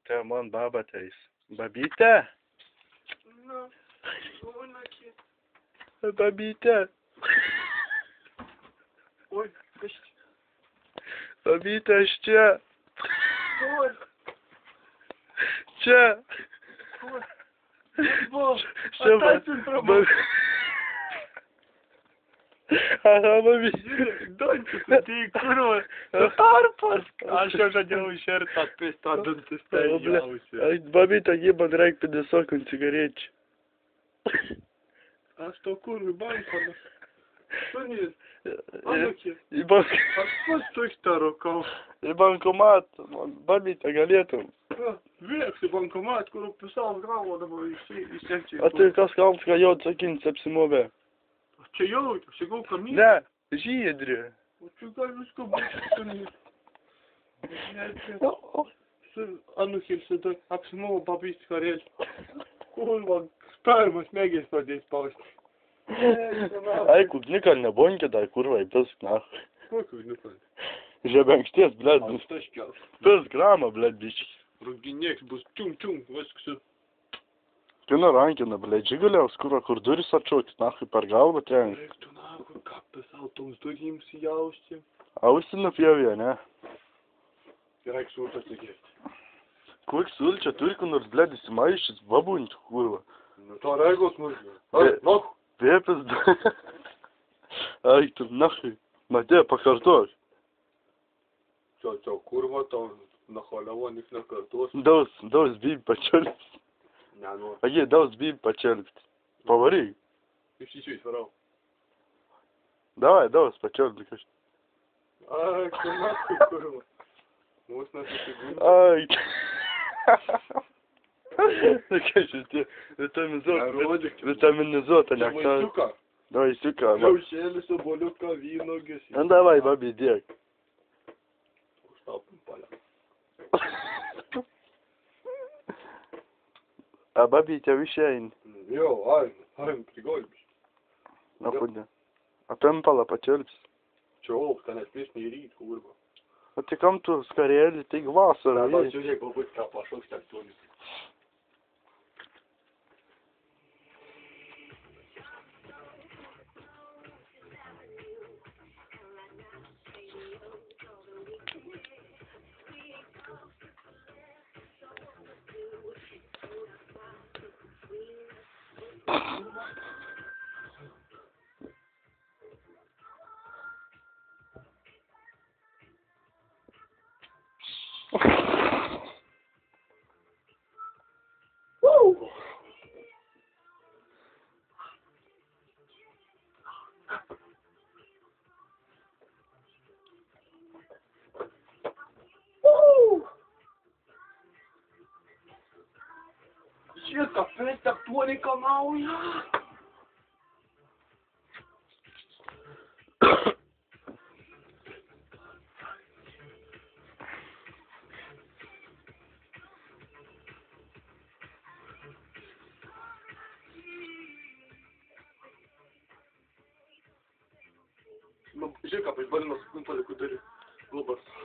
Te man baba ateis. Babyte? Na, onaki. Babyte. Oi, kas čia? Babyte, aš čia. Kur? Čia. Kur? Buvo. Čia Atasin prabu. Aha, babyte. Žiūrėk, dantis atėjai, kurva. Tarpas. Aš jau žadėjau išėrt tą pistą dantis, tai jausi. Babyte, jį man reik 50 cigarečių. Aš to kurvi bankomas. Sunys, anukė. Į bank... Aš pats tuštą rūkau. Į bankomatą, man babyte galėtum. Vėks į bankomat, kur pisau gavo dabar išsiekčiai. A tai kas kalns, ką jau atsakins apsimovė? Čia jau, čia gal kaminė. Ne, žydri. O čia gal visko būti sunys. Anukė visada apsimovo babys karėlį. Kurva, spermas mėgės pradės spausti. Ai, klubniką nebonki, dai kurva, į pisk, na. Kokiu nikas? Žebenkšties, blėd, Aš taškiaus. 5 gramą, blėd, biškis. Rūginieks bus čium, viskas. Kina rankina, blėd, žiguliaus, kur duris atšauks, nahui, per galvą trenk. Reiktų nahui, ką pisau toms durims įjausti. Ausi nupjovė, ne? Reik sultą atsigėsti. Koks sulčia, turi kur nors, blėd, įsimaišys, babunti, kurva. Nu, to reikos smulkė. Ai, nahui. Pėpis, ai, tu, nahui. Matė, pakartok. Čia kurva, to naholiavo nik nekartos. Daus bibi pačiolpti. Ne, nu. Agi, daus bibi pačiolpti. Pavaryk. Išsičiais varau. Davai, daus pačiolpti kažkaip. Ai, nahui, kurva. Mūs nesusigūnė. Ai. Nu, ką šitie, vitaminizuota, ne ką. Vaisiuką. Vaisiuką. Kiaušėlis, oboliuką, vynogės. Nu, davai, babi, dėk. Užtaupim palę. A babi, tėv išein. Jo, ai, prigolbiš. Na, kudė. A pimpalą pačiolpsi. Čia olka, nes prieš neįryt, kurva. O tai kam tu skarėlį, tai vasarą. Na, žiūrėk, galbūt ką pašauks, tak turi. Žiūrėk, kapės, tak tuoli kanauja. Žiūrėk, kapės, balinas, palikų turi. Lubas.